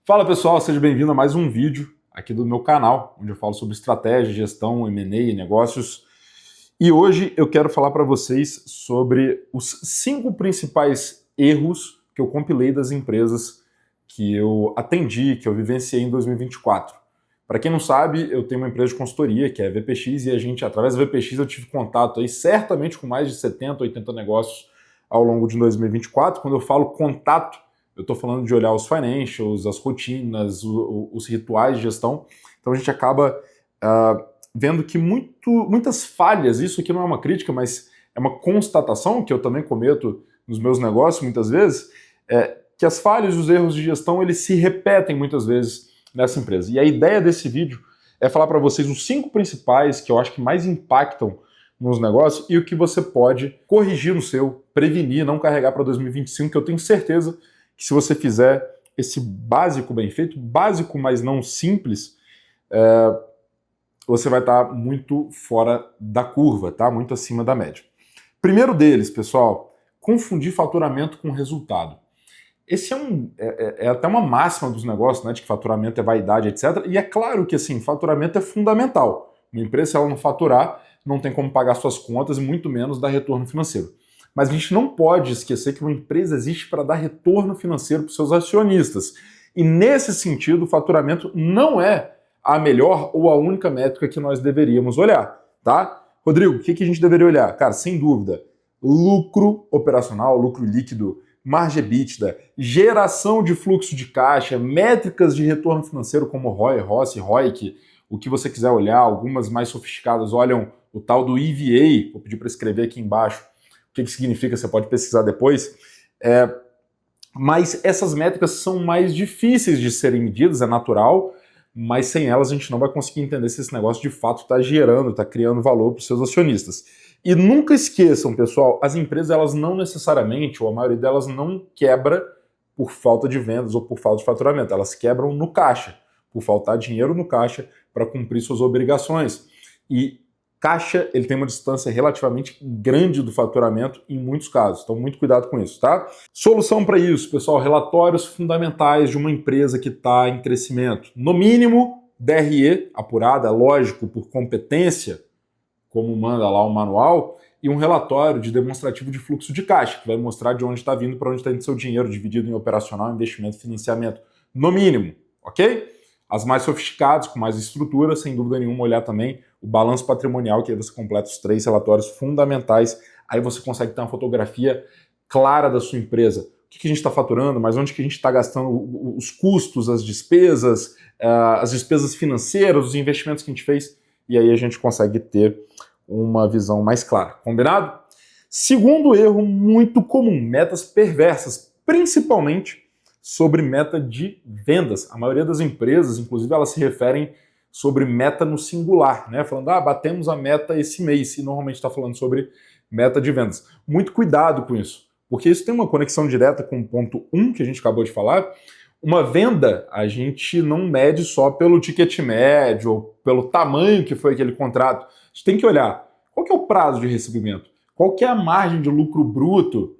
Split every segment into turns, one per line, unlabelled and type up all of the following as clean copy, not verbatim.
Fala pessoal, seja bem-vindo a mais um vídeo aqui do meu canal, onde eu falo sobre estratégia, gestão, M&A e negócios. E hoje eu quero falar para vocês sobre os 5 principais erros que eu compilei das empresas que eu atendi, que eu vivenciei em 2024. Para quem não sabe, eu tenho uma empresa de consultoria, que é a VPX, e a gente, através da VPX, eu tive contato aí certamente com mais de 70, 80 negócios ao longo de 2024. Quando eu falo contato, eu estou falando de olhar os financials, as rotinas, os rituais de gestão. Então a gente acaba vendo que muitas falhas, isso aqui não é uma crítica, mas é uma constatação que eu também cometo nos meus negócios muitas vezes, que as falhas e os erros de gestão eles se repetem muitas vezes nessa empresa. E a ideia desse vídeo é falar para vocês os 5 principais que eu acho que mais impactam nos negócios e o que você pode corrigir no seu, prevenir, não carregar para 2025, que eu tenho certeza que se você fizer esse básico bem feito, básico, mas não simples, você vai estar muito fora da curva, tá? Muito acima da média. Primeiro deles, pessoal, confundir faturamento com resultado. Esse é até uma máxima dos negócios, né, de que faturamento é vaidade, etc. E é claro que, assim, faturamento é fundamental. Uma empresa, se ela não faturar, não tem como pagar suas contas e muito menos dar retorno financeiro. Mas a gente não pode esquecer que uma empresa existe para dar retorno financeiro para os seus acionistas. E nesse sentido, o faturamento não é a melhor ou a única métrica que nós deveríamos olhar, tá? Rodrigo, o que a gente deveria olhar? Cara, sem dúvida, lucro operacional, lucro líquido, margem EBITDA, geração de fluxo de caixa, métricas de retorno financeiro como ROI, ROCE, ROIC, o que você quiser olhar, algumas mais sofisticadas olham o tal do EVA, vou pedir para escrever aqui embaixo, o que significa, você pode pesquisar depois, mas essas métricas são mais difíceis de serem medidas, é natural, mas sem elas a gente não vai conseguir entender se esse negócio de fato está gerando, está criando valor para os seus acionistas. E nunca esqueçam, pessoal, as empresas elas não necessariamente, ou a maioria delas não quebra por falta de vendas ou por falta de faturamento, elas quebram no caixa, por faltar dinheiro no caixa para cumprir suas obrigações. E caixa, ele tem uma distância relativamente grande do faturamento em muitos casos, então muito cuidado com isso, tá? Solução para isso, pessoal, relatórios fundamentais de uma empresa que está em crescimento. No mínimo, DRE, apurada, lógico, por competência, como manda lá o manual, e um relatório de demonstrativo de fluxo de caixa, que vai mostrar de onde está vindo, para onde está indo seu dinheiro, dividido em operacional, investimento e financiamento. No mínimo, ok? As mais sofisticadas, com mais estrutura, sem dúvida nenhuma, olhar também o balanço patrimonial, que aí você completa os 3 relatórios fundamentais, aí você consegue ter uma fotografia clara da sua empresa. O que a gente está faturando, mas onde que a gente está gastando os custos, as despesas financeiras, os investimentos que a gente fez, e aí a gente consegue ter uma visão mais clara. Combinado? Segundo erro muito comum, metas perversas, principalmente sobre meta de vendas. A maioria das empresas, inclusive, elas se referem sobre meta no singular, né? Falando, batemos a meta esse mês, e normalmente está falando sobre meta de vendas. Muito cuidado com isso, porque isso tem uma conexão direta com o ponto 1 que a gente acabou de falar. Uma venda, a gente não mede só pelo ticket médio ou pelo tamanho que foi aquele contrato. A gente tem que olhar qual que é o prazo de recebimento, qual que é a margem de lucro bruto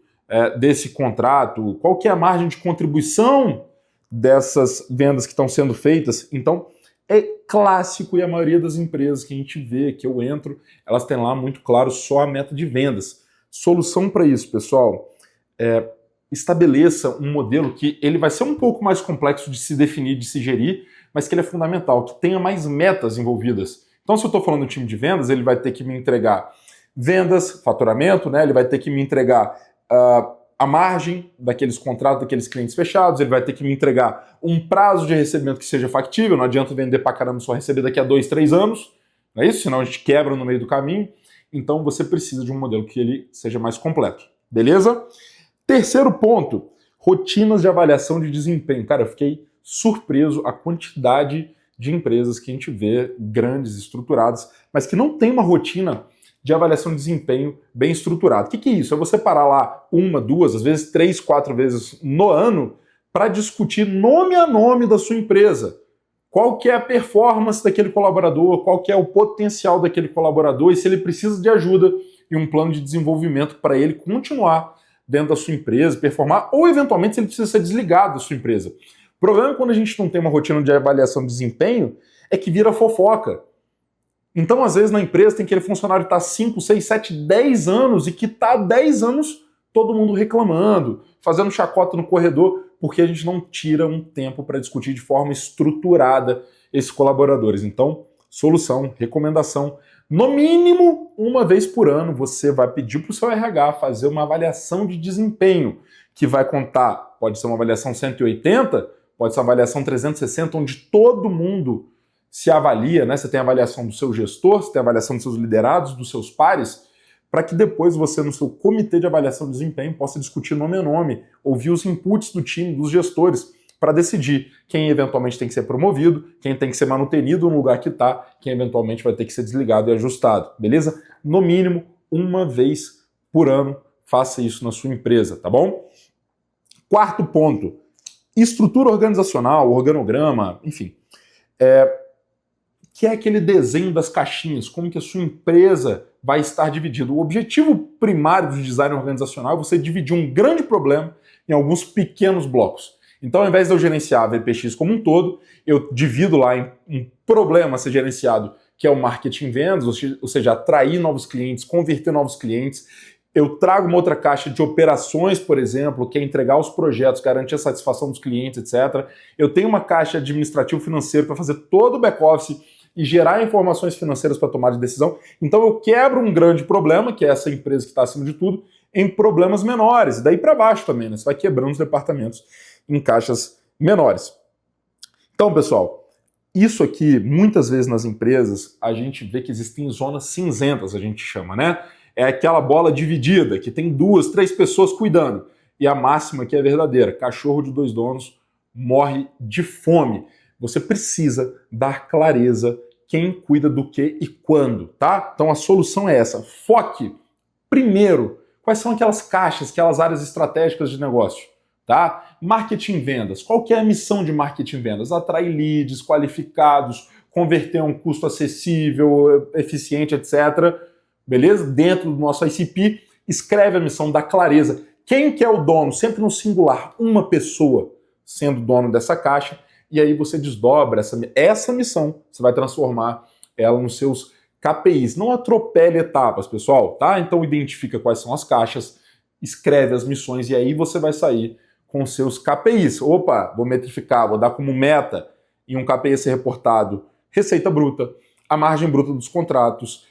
desse contrato, qual que é a margem de contribuição dessas vendas que estão sendo feitas. Então, é clássico, e a maioria das empresas que a gente vê, que eu entro, elas têm lá muito claro só a meta de vendas. Solução para isso, pessoal, estabeleça um modelo que ele vai ser um pouco mais complexo de se definir, de se gerir, mas que ele é fundamental, que tenha mais metas envolvidas. Então, se eu estou falando do time de vendas, ele vai ter que me entregar vendas, faturamento, né? Ele vai ter que me entregar a margem daqueles contratos, daqueles clientes fechados, ele vai ter que me entregar um prazo de recebimento que seja factível, não adianta vender pra caramba só receber daqui a 2, 3 anos, não é isso? Senão a gente quebra no meio do caminho. Então você precisa de um modelo que ele seja mais completo, beleza? Terceiro ponto, rotinas de avaliação de desempenho. Cara, eu fiquei surpreso a quantidade de empresas que a gente vê, grandes, estruturadas, mas que não tem uma rotina de avaliação de desempenho bem estruturado. O que é isso? É você parar lá 1, 2, às vezes 3, 4 vezes no ano para discutir nome a nome da sua empresa. Qual que é a performance daquele colaborador, qual que é o potencial daquele colaborador e se ele precisa de ajuda e um plano de desenvolvimento para ele continuar dentro da sua empresa, performar, ou eventualmente se ele precisa ser desligado da sua empresa. problema é quando a gente não tem uma rotina de avaliação de desempenho, é que vira fofoca. Então, às vezes, na empresa tem aquele funcionário que está 5, 6, 7, 10 anos e que está há 10 anos todo mundo reclamando, fazendo chacota no corredor, porque a gente não tira um tempo para discutir de forma estruturada esses colaboradores. Então, solução, recomendação, no mínimo uma vez por ano você vai pedir para o seu RH fazer uma avaliação de desempenho, que vai contar, pode ser uma avaliação 180, pode ser uma avaliação 360, onde todo mundo se avalia, né? Você tem a avaliação do seu gestor, você tem a avaliação dos seus liderados, dos seus pares, para que depois você, no seu comitê de avaliação de desempenho, possa discutir nome a nome, ouvir os inputs do time, dos gestores, para decidir quem eventualmente tem que ser promovido, quem tem que ser manutenido no lugar que está, quem eventualmente vai ter que ser desligado e ajustado, beleza? No mínimo, uma vez por ano, faça isso na sua empresa, tá bom? Quarto ponto, estrutura organizacional, organograma, enfim, que é aquele desenho das caixinhas, como que a sua empresa vai estar dividida. O objetivo primário do design organizacional é você dividir um grande problema em alguns pequenos blocos. Então, ao invés de eu gerenciar a VPX como um todo, eu divido lá em um problema a ser gerenciado, que é o marketing vendas, ou seja, atrair novos clientes, converter novos clientes. Eu trago uma outra caixa de operações, por exemplo, que é entregar os projetos, garantir a satisfação dos clientes, etc. Eu tenho uma caixa administrativo financeiro para fazer todo o back-office e gerar informações financeiras para tomar de decisão. Então eu quebro um grande problema, que é essa empresa que está acima de tudo, em problemas menores. E daí para baixo também, né? Você vai quebrando os departamentos em caixas menores. Então, pessoal, isso aqui, muitas vezes nas empresas, a gente vê que existem zonas cinzentas, a gente chama, né? É aquela bola dividida, que tem 2, 3 pessoas cuidando. E a máxima que é verdadeira, cachorro de 2 donos morre de fome. Você precisa dar clareza quem cuida do que e quando, tá? Então a solução é essa. Foque primeiro quais são aquelas caixas, aquelas áreas estratégicas de negócio, tá? Marketing vendas. Qual que é a missão de marketing vendas? Atrair leads qualificados, converter a um custo acessível, eficiente, etc. Beleza? Dentro do nosso ICP, escreve a missão, dá clareza. Quem que é o dono? Sempre no singular, uma pessoa sendo dono dessa caixa. E aí você desdobra essa missão, você vai transformar ela nos seus KPIs. Não atropele etapas, pessoal, tá? Então identifica quais são as caixas, escreve as missões e aí você vai sair com os seus KPIs. Opa, vou metrificar, vou dar como meta em um KPI a ser reportado receita bruta, a margem bruta dos contratos,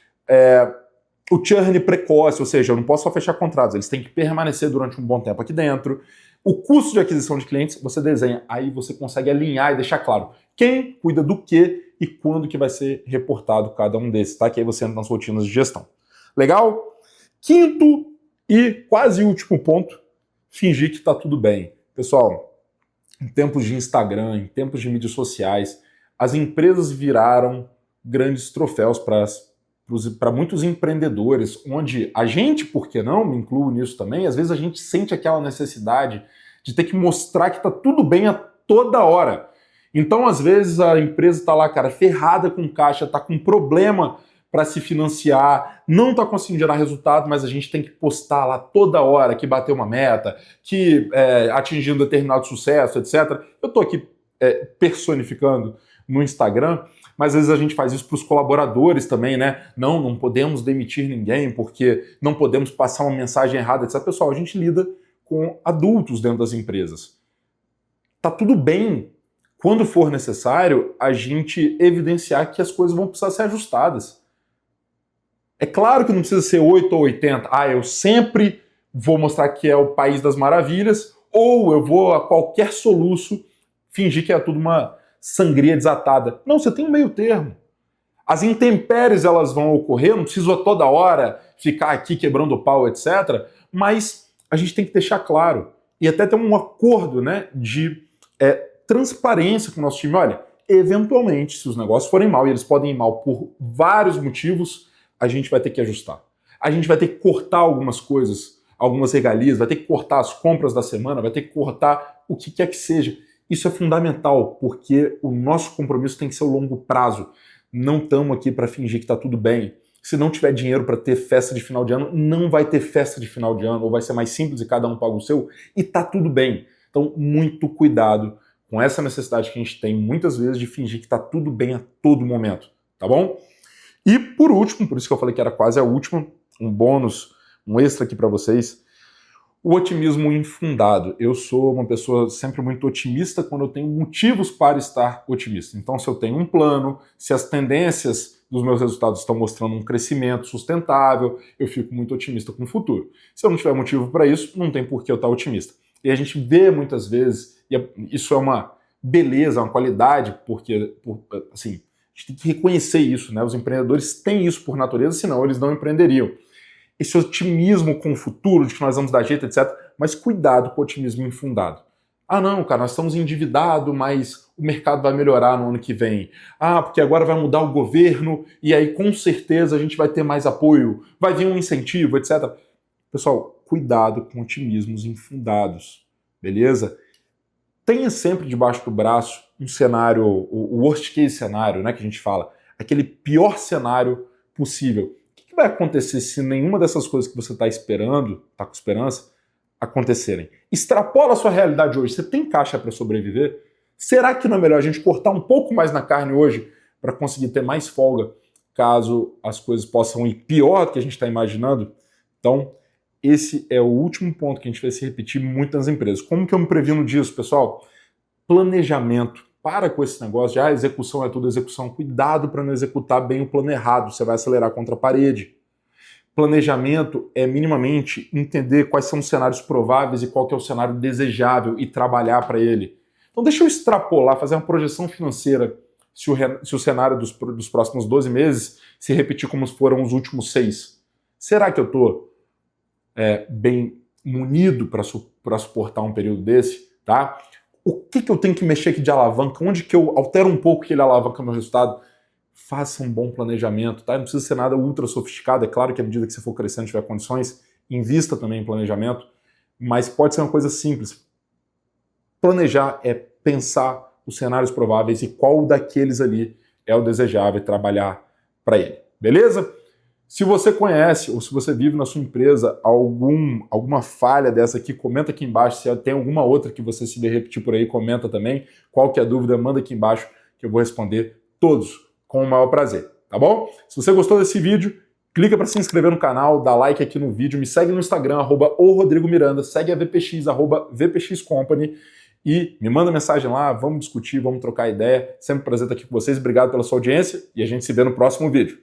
o churn precoce, ou seja, eu não posso só fechar contratos, eles têm que permanecer durante um bom tempo aqui dentro. O custo de aquisição de clientes, você desenha, aí você consegue alinhar e deixar claro quem cuida do que e quando que vai ser reportado cada um desses, tá? Que aí você entra nas rotinas de gestão. Legal? Quinto e quase último ponto, fingir que está tudo bem. Pessoal, em tempos de Instagram, em tempos de mídias sociais, as empresas viraram grandes troféus para muitos empreendedores, onde a gente, por que não, me incluo nisso também, às vezes a gente sente aquela necessidade de ter que mostrar que está tudo bem a toda hora. Então, às vezes, a empresa está lá, cara, ferrada com caixa, está com problema para se financiar, não está conseguindo gerar resultado, mas a gente tem que postar lá toda hora que bateu uma meta, que atingiu um determinado sucesso, etc. Eu estou aqui personificando no Instagram, mas às vezes a gente faz isso para os colaboradores também, né? Não podemos demitir ninguém porque não podemos passar uma mensagem errada, etc. Pessoal, a gente lida com adultos dentro das empresas. Tá tudo bem, quando for necessário, a gente evidenciar que as coisas vão precisar ser ajustadas. É claro que não precisa ser 8 ou 80. Eu sempre vou mostrar que é o país das maravilhas, ou eu vou a qualquer soluço fingir que é tudo uma sangria desatada. Não, você tem um meio termo. As intempéries elas vão ocorrer, não preciso a toda hora ficar aqui quebrando o pau, etc. Mas a gente tem que deixar claro e até ter um acordo, né, de transparência com o nosso time. Olha, eventualmente, se os negócios forem mal, e eles podem ir mal por vários motivos, a gente vai ter que ajustar. A gente vai ter que cortar algumas coisas, algumas regalias, vai ter que cortar as compras da semana, vai ter que cortar o que quer que seja. Isso é fundamental, porque o nosso compromisso tem que ser o longo prazo. Não estamos aqui para fingir que está tudo bem. Se não tiver dinheiro para ter festa de final de ano, não vai ter festa de final de ano, ou vai ser mais simples e cada um paga o seu, e tá tudo bem. Então, muito cuidado com essa necessidade que a gente tem muitas vezes de fingir que está tudo bem a todo momento, tá bom? E por último, por isso que eu falei que era quase a última, um bônus, um extra aqui para vocês, o otimismo infundado. Eu sou uma pessoa sempre muito otimista quando eu tenho motivos para estar otimista. Então, se eu tenho um plano, se as tendências dos meus resultados estão mostrando um crescimento sustentável, eu fico muito otimista com o futuro. Se eu não tiver motivo para isso, não tem por que eu estar otimista. E a gente vê muitas vezes, e isso é uma beleza, uma qualidade, porque assim, a gente tem que reconhecer isso, né? Os empreendedores têm isso por natureza, senão eles não empreenderiam. Esse otimismo com o futuro, de que nós vamos dar jeito, etc. Mas cuidado com o otimismo infundado. Ah, não, cara, nós estamos endividados, mas o mercado vai melhorar no ano que vem. Ah, porque agora vai mudar o governo e aí com certeza a gente vai ter mais apoio, vai vir um incentivo, etc. Pessoal, cuidado com otimismos infundados, beleza? Tenha sempre debaixo do braço um cenário, o worst case cenário, né, que a gente fala, aquele pior cenário possível. O que vai acontecer se nenhuma dessas coisas que você está esperando, está com esperança, acontecerem? Extrapola a sua realidade hoje. Você tem caixa para sobreviver? Será que não é melhor a gente cortar um pouco mais na carne hoje para conseguir ter mais folga caso as coisas possam ir pior do que a gente está imaginando? Então, esse é o último ponto que a gente vai se repetir muito nas empresas. Como que eu me previno disso, pessoal? Planejamento. Para com esse negócio de execução é tudo execução. Cuidado para não executar bem o plano errado, você vai acelerar contra a parede. Planejamento é minimamente entender quais são os cenários prováveis e qual que é o cenário desejável e trabalhar para ele. Então deixa eu extrapolar, fazer uma projeção financeira se o cenário dos próximos 12 meses se repetir como foram os últimos 6. Será que eu estou bem munido para suportar um período desse? Tá? O que eu tenho que mexer aqui de alavanca? Onde que eu altero um pouco que ele alavanca meu resultado? Faça um bom planejamento, tá? Não precisa ser nada ultra sofisticado. É claro que à medida que você for crescendo, tiver condições, invista também em planejamento, mas pode ser uma coisa simples. Planejar é pensar os cenários prováveis e qual daqueles ali é o desejável e trabalhar para ele. Beleza? Se você conhece ou se você vive na sua empresa alguma falha dessa aqui, comenta aqui embaixo. Se tem alguma outra que você se vê repetir por aí, comenta também. Qual que é a dúvida, manda aqui embaixo que eu vou responder todos com o maior prazer, tá bom? Se você gostou desse vídeo, clica para se inscrever no canal, dá like aqui no vídeo, me segue no Instagram, @oRodrigoMiranda, segue a VPX, @VPXCompany e me manda mensagem lá, vamos discutir, vamos trocar ideia. Sempre um prazer estar aqui com vocês, obrigado pela sua audiência e a gente se vê no próximo vídeo.